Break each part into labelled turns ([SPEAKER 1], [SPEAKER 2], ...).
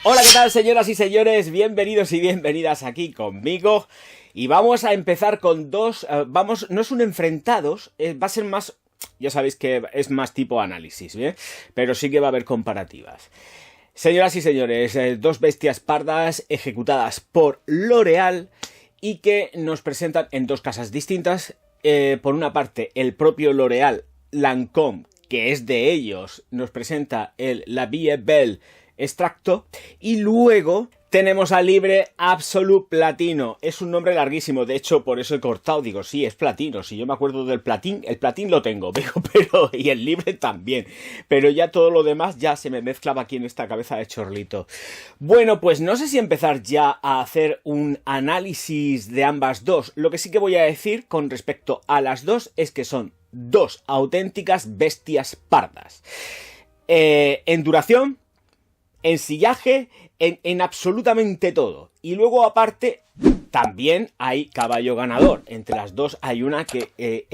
[SPEAKER 1] Hola, ¿qué tal, señoras y señores? Bienvenidos y bienvenidas aquí conmigo. Y vamos a empezar con dos... no es un enfrentados, va a ser más... Ya sabéis que es más tipo análisis, ¿bien? Pero sí que va a haber comparativas. Señoras y señores, dos bestias pardas ejecutadas por L'Oréal y que nos presentan en dos casas distintas. Por una parte, el propio L'Oréal Lancôme, que es de ellos, nos presenta el La Vie Belle Extracto, y luego tenemos a Libre Absolute Platino. Es un nombre larguísimo, de hecho por eso he cortado, digo, sí, es platino, si yo me acuerdo del platín, el platín lo tengo, pero y el libre también, pero ya todo lo demás ya se me mezclaba aquí en esta cabeza de chorlito. Bueno, pues no sé si empezar ya a hacer un análisis de ambas dos. Lo que sí que voy a decir con respecto a las dos es que son dos auténticas bestias pardas. En duración, en sillaje, en absolutamente todo. Y luego aparte también hay caballo ganador. Entre las dos hay una que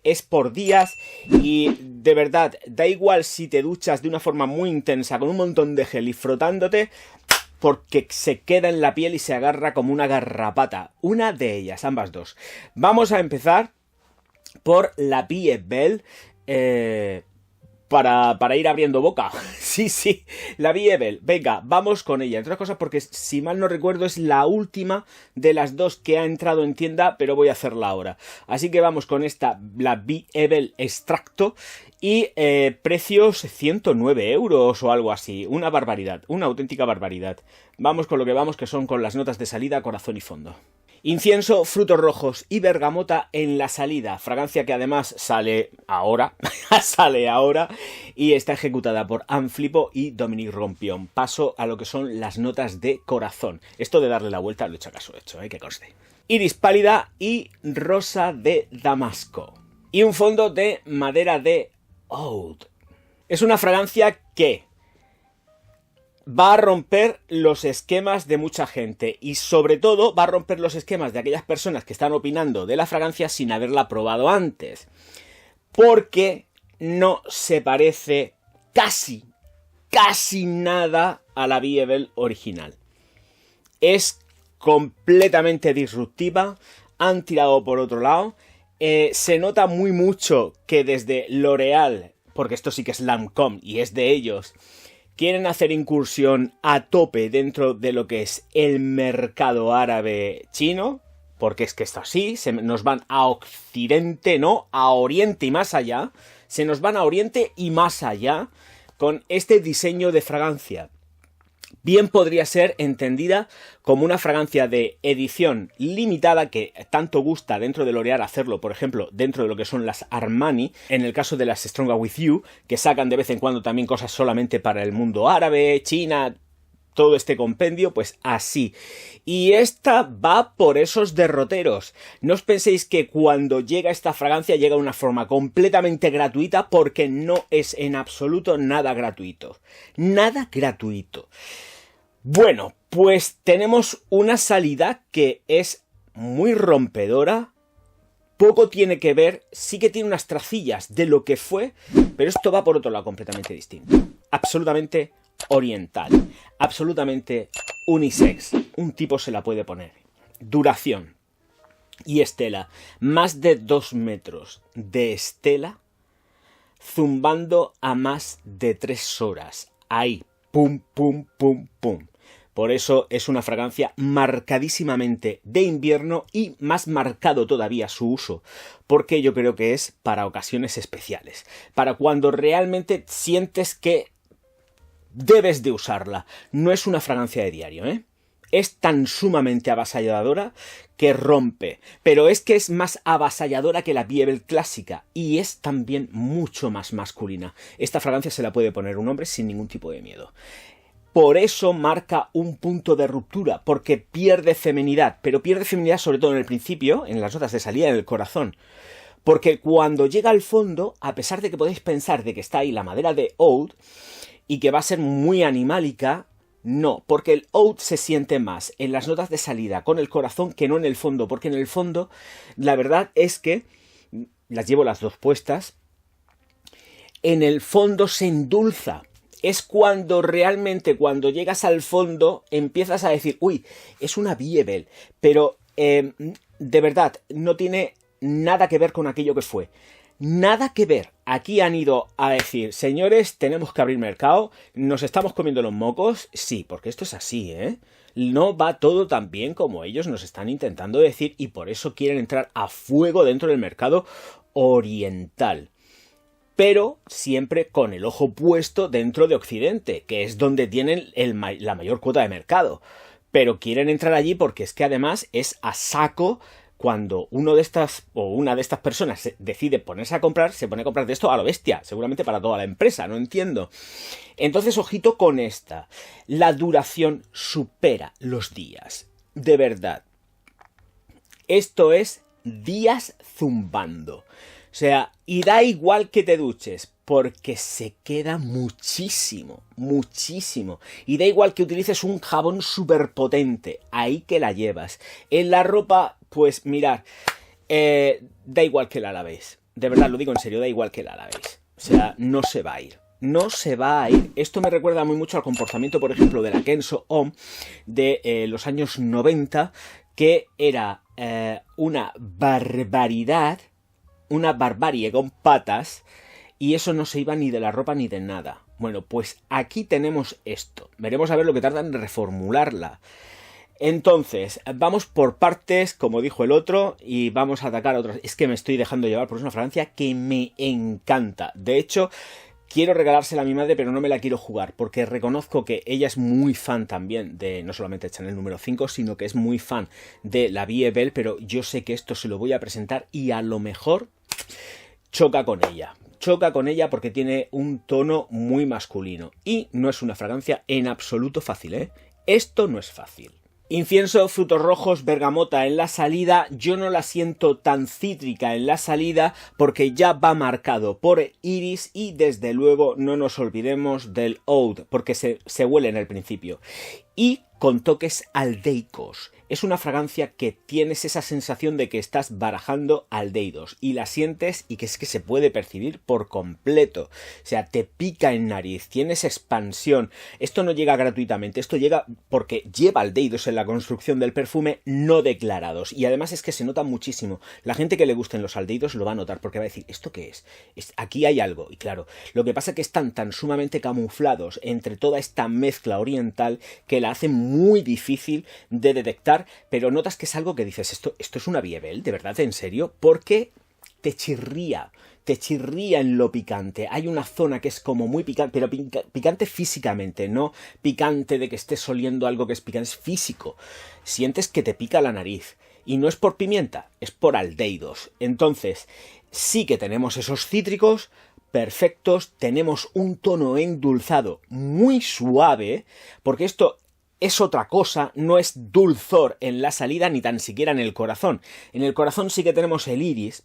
[SPEAKER 1] es por días y de verdad da igual si te duchas de una forma muy intensa con un montón de gel y frotándote, porque se queda en la piel y se agarra como una garrapata. Una de ellas, ambas dos. Vamos a empezar por La Vie Belle. Para ir abriendo boca. Sí, La Vie Belle. Venga, vamos con ella. Entre otras cosas porque, si mal no recuerdo, es la última de las dos que ha entrado en tienda, pero voy a hacerla ahora. Así que vamos con esta, La Vie Belle Extracto. Y precios 109 euros o algo así. Una barbaridad, una auténtica barbaridad. Vamos con lo que vamos, que son con las notas de salida, corazón y fondo. Incienso, frutos rojos y bergamota en la salida. Fragancia que además sale ahora. Y está ejecutada por Anne Flippo y Dominique Rompion. Paso a lo que son las notas de corazón. Esto de darle la vuelta lo he hecho caso hecho, que conste. Iris pálida y rosa de damasco. Y un fondo de madera de oud. Es una fragancia que va a romper los esquemas de mucha gente y sobre todo va a romper los esquemas de aquellas personas que están opinando de la fragancia sin haberla probado antes, porque no se parece casi nada a la Vie Belle original. Es completamente disruptiva, han tirado por otro lado, se nota muy mucho que desde L'Oréal, porque esto sí que es Lancôme y es de ellos, quieren hacer incursión a tope dentro de lo que es el mercado árabe chino, porque es que esto así, nos van a Occidente, no, a Oriente y más allá, se nos van a Oriente y más allá con este diseño de fragancia. Bien podría ser entendida como una fragancia de edición limitada que tanto gusta dentro de L'Oréal hacerlo, por ejemplo, dentro de lo que son las Armani, en el caso de las Stronger With You, que sacan de vez en cuando también cosas solamente para el mundo árabe, China, todo este compendio, pues así. Y esta va por esos derroteros. No os penséis que cuando llega esta fragancia llega de una forma completamente gratuita, porque no es en absoluto nada gratuito. Nada gratuito. Bueno, pues tenemos una salida que es muy rompedora, poco tiene que ver, sí que tiene unas trazillas de lo que fue, pero esto va por otro lado completamente distinto. Absolutamente oriental, absolutamente unisex, un tipo se la puede poner. Duración y estela, más de 2 metros de estela, zumbando a más de 3 horas, ahí, pum, pum, pum, pum. Por eso es una fragancia marcadísimamente de invierno y más marcado todavía su uso, porque yo creo que es para ocasiones especiales, para cuando realmente sientes que debes de usarla. No es una fragancia de diario, Es tan sumamente avasalladora que rompe, pero es que es más avasalladora que la Vie Belle clásica y es también mucho más masculina. Esta fragancia se la puede poner un hombre sin ningún tipo de miedo. Por eso marca un punto de ruptura, porque pierde feminidad, pero pierde feminidad sobre todo en el principio, en las notas de salida, en el corazón. Porque cuando llega al fondo, a pesar de que podéis pensar de que está ahí la madera de oud y que va a ser muy animálica, no, porque el oud se siente más en las notas de salida con el corazón que no en el fondo, porque en el fondo la verdad es que, las llevo las dos puestas, en el fondo se endulza. es cuando realmente, cuando llegas al fondo, empiezas a decir, uy, es una Biebel, pero de verdad, no tiene nada que ver con aquello que fue. Nada que ver. Aquí han ido a decir, señores, tenemos que abrir mercado, nos estamos comiendo los mocos. Sí, porque esto es así, ¿eh? No va todo tan bien como ellos nos están intentando decir y por eso quieren entrar a fuego dentro del mercado oriental. Pero siempre con el ojo puesto dentro de Occidente, que es donde tienen la mayor cuota de mercado. Pero quieren entrar allí porque es que además es a saco. Cuando uno de estas o una de estas personas decide ponerse a comprar, se pone a comprar de esto a lo bestia, seguramente para toda la empresa, no entiendo. Entonces, ojito con esta. La duración supera los días. De verdad. Esto es días zumbando. O sea, y da igual que te duches, porque se queda muchísimo, muchísimo. Y da igual que utilices un jabón súper potente, ahí que la llevas. En la ropa, pues mirad, da igual que la lavéis. De verdad, lo digo en serio, da igual que la lavéis. O sea, no se va a ir. No se va a ir. Esto me recuerda muy mucho al comportamiento, por ejemplo, de la Kenzo Om de los años 90, que era una barbaridad, una barbarie con patas, y eso no se iba ni de la ropa ni de nada. Bueno, pues aquí tenemos esto. Veremos a ver lo que tardan en reformularla. Entonces, vamos por partes, como dijo el otro, y vamos a atacar a otros. Es que me estoy dejando llevar por una fragancia que me encanta. De hecho, quiero regalársela a mi madre, pero no me la quiero jugar, porque reconozco que ella es muy fan también de, no solamente de Chanel número 5, sino que es muy fan de la Biebel, pero yo sé que esto se lo voy a presentar y a lo mejor choca con ella. Choca con ella porque tiene un tono muy masculino. Y no es una fragancia en absoluto fácil, ¿eh? Esto no es fácil. Incienso, frutos rojos, bergamota en la salida. Yo no la siento tan cítrica en la salida porque ya va marcado por iris y desde luego no nos olvidemos del oud porque se huele en el principio. Y con toques aldeicos. Es una fragancia que tienes esa sensación de que estás barajando aldehídos y la sientes y que es que se puede percibir por completo. O sea, te pica en nariz, tienes expansión. Esto no llega gratuitamente, esto llega porque lleva aldehídos en la construcción del perfume no declarados. Y además es que se nota muchísimo. La gente que le gusten los aldehídos lo va a notar porque va a decir, ¿esto qué es? Aquí hay algo. Y claro, lo que pasa es que están tan sumamente camuflados entre toda esta mezcla oriental que la hacen muy difícil de detectar. Pero notas que es algo que dices, ¿esto es una Biebel? ¿De verdad? ¿En serio? Porque te chirría en lo picante. Hay una zona que es como muy picante, pero picante físicamente, no picante de que estés oliendo algo que es picante, es físico. Sientes que te pica la nariz. Y no es por pimienta, es por aldehídos. Entonces, sí que tenemos esos cítricos perfectos, tenemos un tono endulzado muy suave, porque esto es otra cosa, no es dulzor en la salida ni tan siquiera en el corazón. En el corazón sí que tenemos el iris,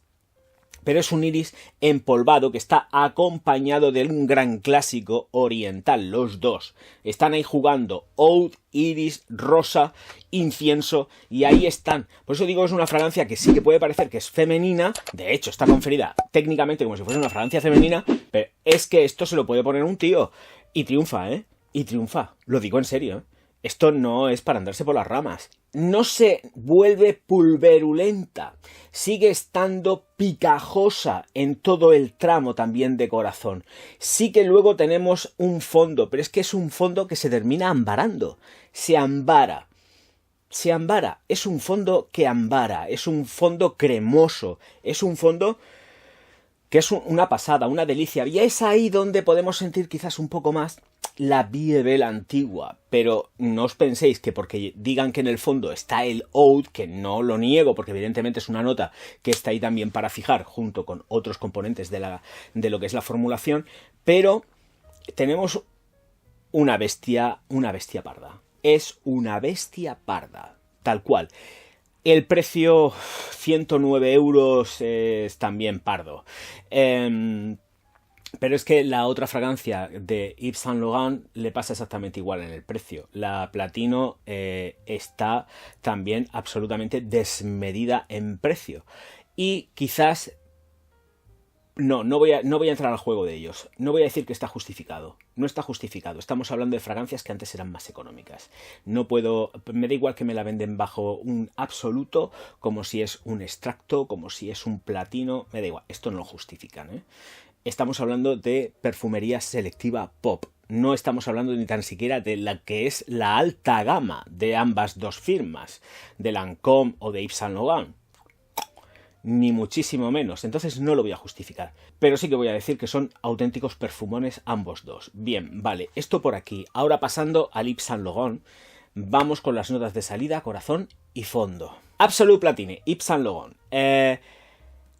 [SPEAKER 1] pero es un iris empolvado que está acompañado de un gran clásico oriental, los dos. Están ahí jugando oud, iris, rosa, incienso, y ahí están. Por eso digo que es una fragancia que sí que puede parecer que es femenina, de hecho está conferida técnicamente como si fuese una fragancia femenina, pero es que esto se lo puede poner un tío, y triunfa, ¿eh? Y triunfa, lo digo en serio, ¿eh? Esto no es para andarse por las ramas. No se vuelve pulverulenta. Sigue estando picajosa en todo el tramo también de corazón. Sí que luego tenemos un fondo, pero es que es un fondo que se termina ambarando. Se ambara. Se ambara. Es un fondo que ambara. Es un fondo cremoso. Es un fondo que es una pasada, una delicia. Y es ahí donde podemos sentir quizás un poco más la Biebel antigua, pero no os penséis que porque digan que en el fondo está el oud, que no lo niego, porque evidentemente es una nota que está ahí también para fijar, junto con otros componentes de lo que es la formulación, pero tenemos una bestia parda. Es una bestia parda, tal cual. El precio, 109 euros, es también pardo. Pero es que la otra fragancia de Yves Saint Laurent le pasa exactamente igual en el precio. La Platino está también absolutamente desmedida en precio. Y quizás No voy a entrar al juego de ellos. No voy a decir que está justificado. No está justificado. Estamos hablando de fragancias que antes eran más económicas. No puedo... Me da igual que me la venden bajo un absoluto, como si es un extracto, como si es un platino. Me da igual. Esto no lo justifican, ¿eh? Estamos hablando de perfumería selectiva pop. No estamos hablando ni tan siquiera de la que es la alta gama de ambas dos firmas, de Lancôme o de Yves Saint Laurent. Ni muchísimo menos, entonces no lo voy a justificar. Pero sí que voy a decir que son auténticos perfumones ambos dos. Bien, vale, esto por aquí. Ahora pasando al Yves Saint Laurent, vamos con las notas de salida, corazón y fondo. Absolute Platine, Yves Saint Laurent.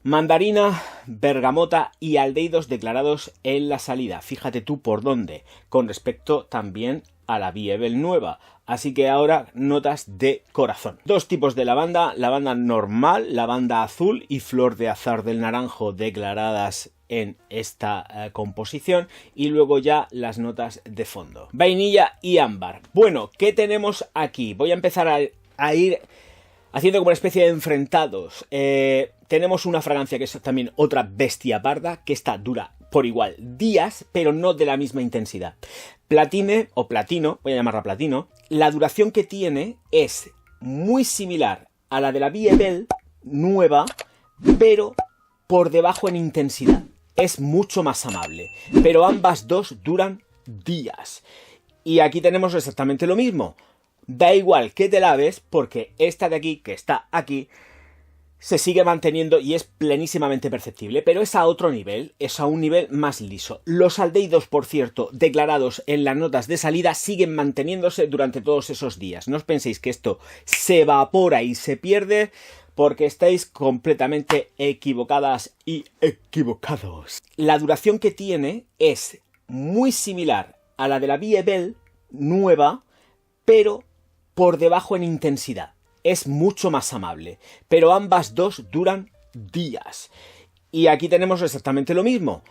[SPEAKER 1] Mandarina, bergamota y aldehídos declarados en la salida. Fíjate tú por dónde, con respecto también a la Biebel nueva. Así que ahora notas de corazón. Dos tipos de lavanda normal, lavanda azul y flor de azahar del naranjo declaradas en esta composición, y luego ya las notas de fondo. Vainilla y ámbar. Bueno, ¿qué tenemos aquí? Voy a empezar a ir haciendo como una especie de enfrentados. Tenemos una fragancia que es también otra bestia parda, que esta dura por igual días, pero no de la misma intensidad. Platine o platino, voy a llamarla platino, la duración que tiene es muy similar a la de la Biebel nueva, pero por debajo en intensidad. Es mucho más amable, pero ambas dos duran días. Y aquí tenemos exactamente lo mismo. Da igual que te laves, porque esta de aquí, que está aquí, se sigue manteniendo y es plenísimamente perceptible, pero es a otro nivel, es a un nivel más liso. Los aldehídos, por cierto, declarados en las notas de salida, siguen manteniéndose durante todos esos días. No os penséis que esto se evapora y se pierde, porque estáis completamente equivocadas y equivocados. La duración que tiene es muy similar a la de la Biebel nueva, pero por debajo en intensidad. Es mucho más amable, pero ambas dos duran días. Y aquí tenemos exactamente lo mismo.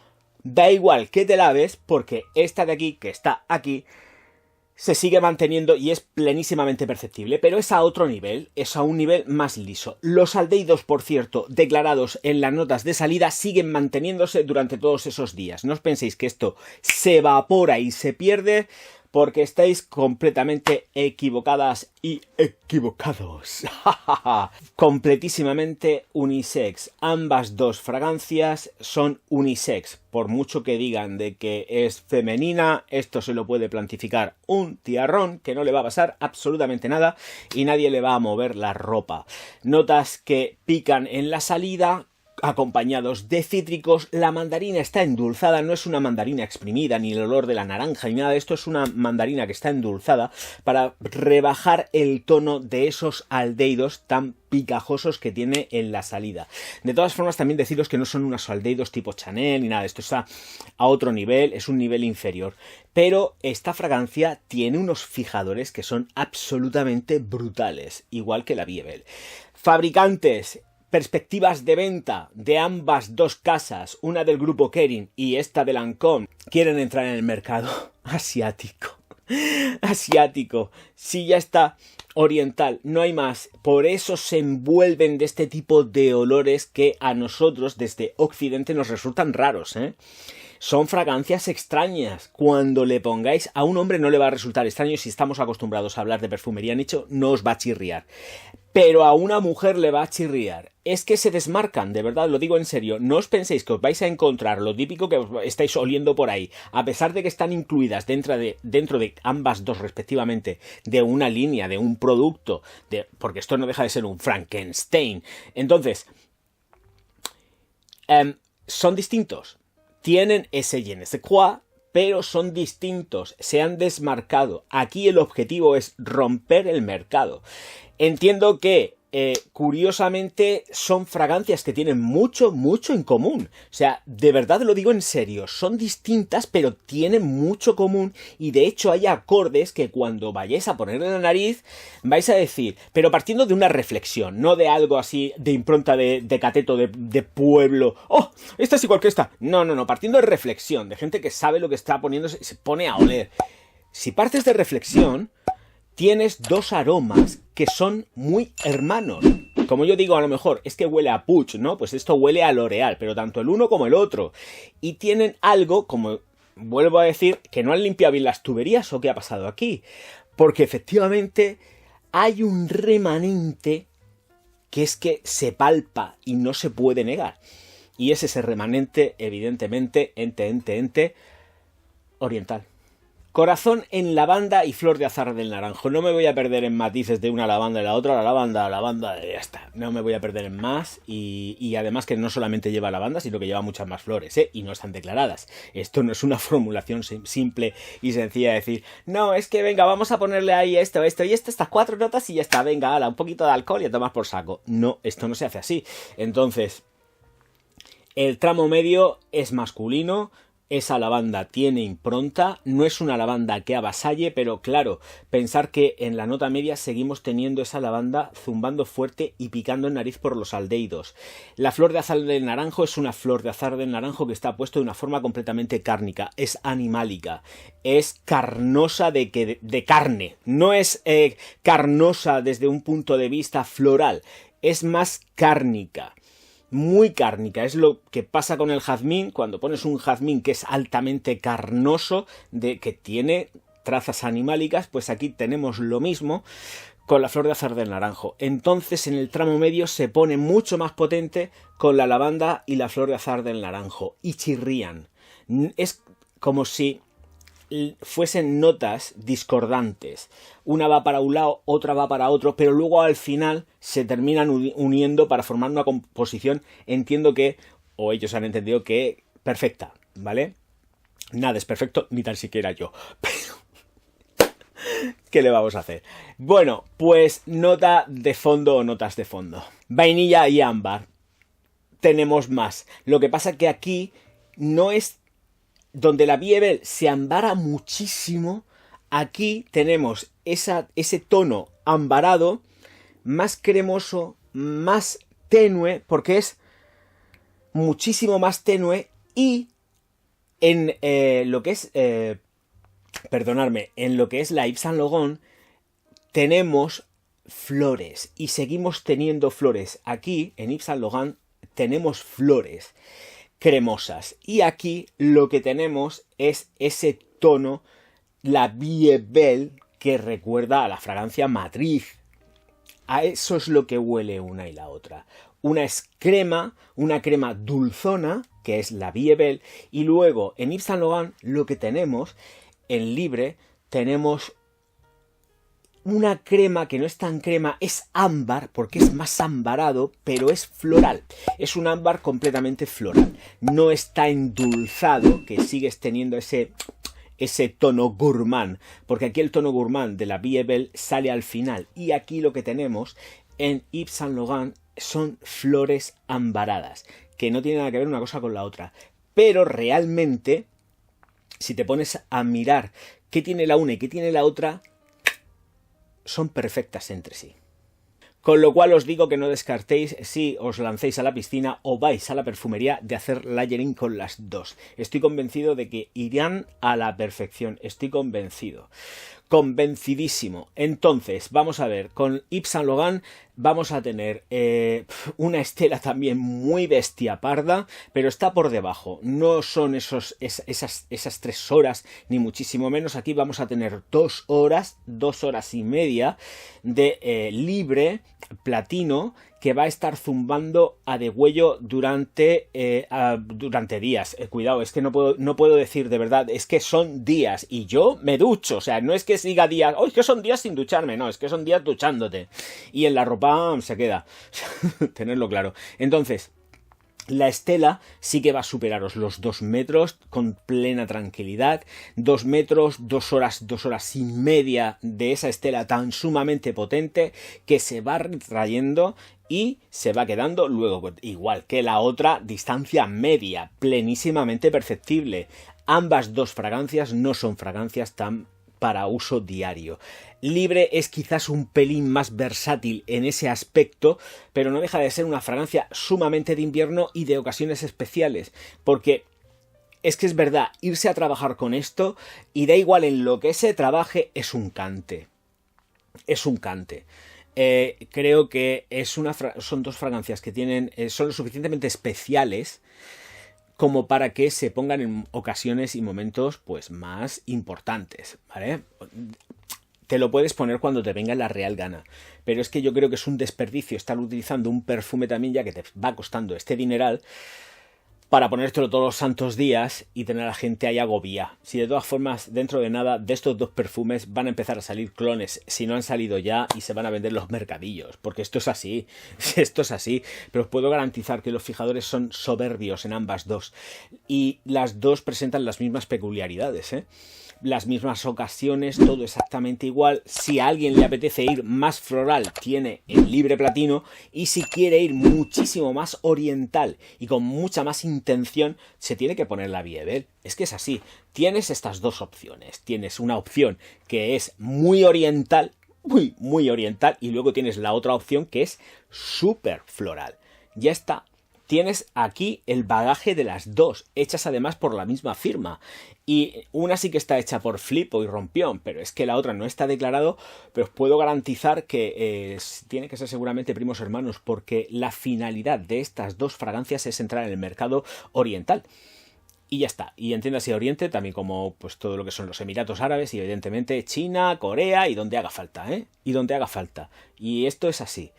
[SPEAKER 1] Da igual que te laves, porque esta de aquí, que está aquí, se sigue manteniendo y es plenísimamente perceptible, pero es a otro nivel, es a un nivel más liso. Los aldehídos, por cierto, declarados en las notas de salida, siguen manteniéndose durante todos esos días. No os penséis que esto se evapora y se pierde, porque estáis completamente equivocadas y equivocados. Completísimamente unisex. Ambas dos fragancias son unisex. Por mucho que digan de que es femenina, esto se lo puede plantificar un tiarrón, que no le va a pasar absolutamente nada y nadie le va a mover la ropa. Notas que pican en la salida, acompañados de cítricos. La mandarina está endulzada, no es una mandarina exprimida, ni el olor de la naranja, ni nada de esto. Es una mandarina que está endulzada para rebajar el tono de esos aldehídos tan picajosos que tiene en la salida. De todas formas, también deciros que no son unos aldehídos tipo Chanel ni nada, esto está a otro nivel, es un nivel inferior. Pero esta fragancia tiene unos fijadores que son absolutamente brutales, igual que la Biebel. Fabricantes, perspectivas de venta de ambas dos casas, una del grupo Kering y esta de Lancôme, quieren entrar en el mercado asiático. Asiático. Sí, ya está oriental, no hay más. Por eso se envuelven de este tipo de olores que a nosotros desde Occidente nos resultan raros, ¿eh? Son fragancias extrañas. Cuando le pongáis a un hombre no le va a resultar extraño, si estamos acostumbrados a hablar de perfumería nicho, no os va a chirriar. Pero a una mujer le va a chirriar. Es que se desmarcan, de verdad, lo digo en serio. No os penséis que os vais a encontrar lo típico que os estáis oliendo por ahí. A pesar de que están incluidas dentro de ambas dos respectivamente, de una línea, de un producto, porque esto no deja de ser un Frankenstein. Entonces, son distintos. Tienen ese je ne sais quoi, pero son distintos, se han desmarcado. Aquí el objetivo es romper el mercado. Entiendo que, curiosamente, son fragancias que tienen mucho en común. O sea, de verdad lo digo en serio, son distintas, pero tienen mucho común, y de hecho hay acordes que cuando vayáis a poner en la nariz vais a decir, pero partiendo de una reflexión, no de algo así de impronta de cateto de pueblo. ¡Oh! Esta es igual que esta. No, partiendo de reflexión, de gente que sabe lo que está poniéndose y se pone a oler. Si partes de reflexión, tienes dos aromas que son muy hermanos. como yo digo, a lo mejor es que huele a Puig, ¿no? Pues esto huele a L'Oréal, pero tanto el uno como el otro. Y tienen algo, como vuelvo a decir, que no han limpiado bien las tuberías o qué ha pasado aquí. Porque efectivamente hay un remanente que es que se palpa y no se puede negar. Y es ese remanente, evidentemente, ente oriental. Corazón en lavanda y flor de azahar del naranjo. No me voy a perder en matices de una lavanda y la otra. La lavanda, ya está. No me voy a perder en más. Y además que no solamente lleva lavanda, sino que lleva muchas más flores, ¿eh? Y no están declaradas. Esto no es una formulación simple y sencilla de decir, no, es que venga, vamos a ponerle ahí esto y estas 4 notas y ya está. Venga, ala, un poquito de alcohol y a tomar por saco. No, esto no se hace así. Entonces, el tramo medio es masculino. Esa lavanda tiene impronta, no es una lavanda que avasalle, pero claro, pensar que en la nota media seguimos teniendo esa lavanda zumbando fuerte y picando en nariz por los aldehídos. La flor de azahar del naranjo es una flor de azahar del naranjo que está puesta de una forma completamente cárnica, es animálica, es carnosa de carne, no es carnosa desde un punto de vista floral, es más cárnica. Muy cárnica, es lo que pasa con el jazmín, cuando pones un jazmín que es altamente carnoso, que tiene trazas animálicas, pues aquí tenemos lo mismo con la flor de azahar del naranjo. Entonces en el tramo medio se pone mucho más potente con la lavanda y la flor de azahar del naranjo, y chirrían. Es como si fuesen notas discordantes. Una va para un lado, otra va para otro, pero luego al final se terminan uniendo para formar una composición, entiendo que, o ellos han entendido que, perfecta, ¿vale? Nada es perfecto, ni tan siquiera yo. Pero, ¿qué le vamos a hacer? Bueno, pues nota de fondo o notas de fondo. Vainilla y ámbar. Tenemos más. Lo que pasa que aquí no es donde la Biebel se ambara muchísimo. Aquí tenemos ese tono ambarado, más cremoso, más tenue, porque es muchísimo más tenue, y en lo que es, en lo que es la Yves Saint Laurent tenemos flores, y seguimos teniendo flores. Aquí, en Yves Saint Laurent, tenemos flores cremosas, y aquí lo que tenemos es ese tono, la Biebel, que recuerda a la fragancia matriz. A eso es lo que huele una y la otra. Una es crema, una crema dulzona, que es la Biebel, y luego en Yves Saint Laurent lo que tenemos, en Libre, tenemos una crema que no es tan crema, es ámbar, porque es más ambarado, pero es floral. Es un ámbar completamente floral. No está endulzado, que sigues teniendo ese tono gourmand, porque aquí el tono gourmand de la Biebel sale al final, y aquí lo que tenemos en Yves Saint Laurent son flores ambaradas, que no tienen nada que ver una cosa con la otra. Pero realmente, si te pones a mirar qué tiene la una y qué tiene la otra, son perfectas entre sí. Con lo cual os digo que no descartéis, si os lancéis a la piscina o vais a la perfumería, de hacer layering con las dos. Estoy convencido de que irán a la perfección. Estoy convencido. Convencidísimo. Entonces, vamos a ver, con Yves Saint Laurent vamos a tener una estela también muy bestia parda, pero está por debajo. No son esas 3 horas, ni muchísimo menos. Aquí vamos a tener 2 horas y media de Libre platino, que va a estar zumbando a degüello durante días. Cuidado, es que no puedo decir de verdad, es que son días, y yo me ducho, o sea, no es que diga días, es que son días sin ducharme, no, es que son días duchándote, y en la ropa se queda, tenerlo claro. Entonces, la estela sí que va a superaros los 2 metros con plena tranquilidad. 2 metros, 2 horas y media de esa estela tan sumamente potente que se va retrayendo y se va quedando luego, igual que la otra, distancia media, plenísimamente perceptible. Ambas dos fragancias no son fragancias tan para uso diario. Libre es quizás un pelín más versátil en ese aspecto, pero no deja de ser una fragancia sumamente de invierno y de ocasiones especiales, porque es que es verdad, irse a trabajar con esto, y da igual en lo que se trabaje, es un cante. Es un cante. creo que son dos fragancias que tienen, son lo suficientemente especiales como para que se pongan en ocasiones y momentos pues más importantes, ¿vale? Te lo puedes poner cuando te venga la real gana, pero es que yo creo que es un desperdicio estar utilizando un perfume también, ya que te va costando este dineral, para ponértelo todos los santos días y tener a la gente ahí agobiada. Si de todas formas, dentro de nada, de estos dos perfumes van a empezar a salir clones, si no han salido ya, y se van a vender los mercadillos, porque esto es así, pero os puedo garantizar que los fijadores son soberbios en ambas dos, y las dos presentan las mismas peculiaridades, las mismas ocasiones, todo exactamente igual. Si a alguien le apetece ir más floral, tiene el Libre Platino, y si quiere ir muchísimo más oriental y con mucha más intención, se tiene que poner la Biebel. Es que es así, tienes estas dos opciones. Tienes una opción que es muy oriental, muy oriental, y luego tienes la otra opción que es súper floral. Ya está. Tienes aquí el bagaje de las dos, hechas además por la misma firma. Y una sí que está hecha por Flippo y Rompión, pero es que la otra no está declarado, pero os puedo garantizar que tiene que ser seguramente primos hermanos, porque la finalidad de estas dos fragancias es entrar en el mercado oriental. Y ya está. Y entiéndase Oriente también como pues todo lo que son los Emiratos Árabes y evidentemente China, Corea y donde haga falta, Y donde haga falta. Y esto es así.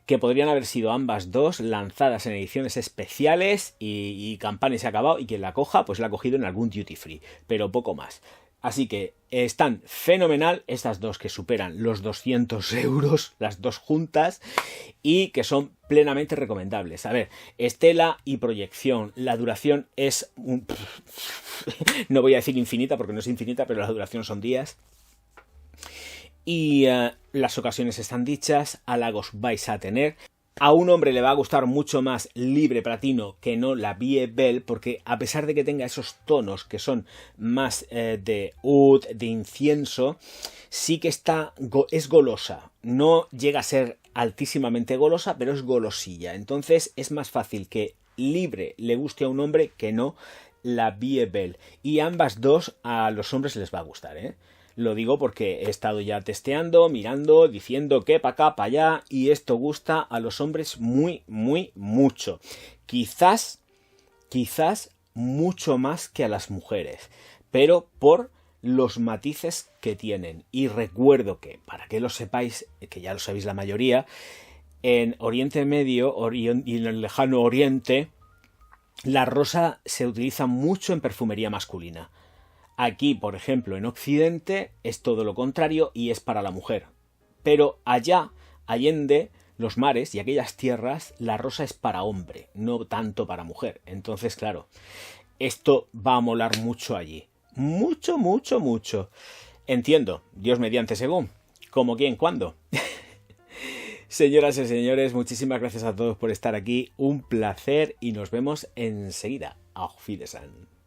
[SPEAKER 1] Que podrían haber sido ambas dos lanzadas en ediciones especiales y campana y se ha acabado, y quien la coja pues la ha cogido en algún duty free, pero poco más. Así que están fenomenal estas dos, que superan los 200 euros las dos juntas y que son plenamente recomendables. A ver, estela y proyección, la duración es no voy a decir infinita porque no es infinita, pero la duración son días. Y las ocasiones están dichas, halagos vais a tener. A un hombre le va a gustar mucho más Libre Platino que no la Biebel, porque a pesar de que tenga esos tonos que son más de oud, de incienso, sí que es golosa. No llega a ser altísimamente golosa, pero es golosilla. Entonces es más fácil que Libre le guste a un hombre que no la Biebel. Y ambas dos a los hombres les va a gustar, Lo digo porque he estado ya testeando, mirando, diciendo que para acá, para allá, y esto gusta a los hombres mucho. Quizás mucho más que a las mujeres, pero por los matices que tienen. Y recuerdo que, para que lo sepáis, que ya lo sabéis la mayoría, en Oriente Medio y en el lejano Oriente, la rosa se utiliza mucho en perfumería masculina. Aquí, por ejemplo, en Occidente es todo lo contrario y es para la mujer. Pero allá, allende los mares y aquellas tierras, la rosa es para hombre, no tanto para mujer. Entonces, claro, esto va a molar mucho allí. Mucho. Entiendo, Dios mediante según. ¿Cómo quién? ¿Cuándo? Señoras y señores, muchísimas gracias a todos por estar aquí. Un placer y nos vemos enseguida. Auf Wiedersehen.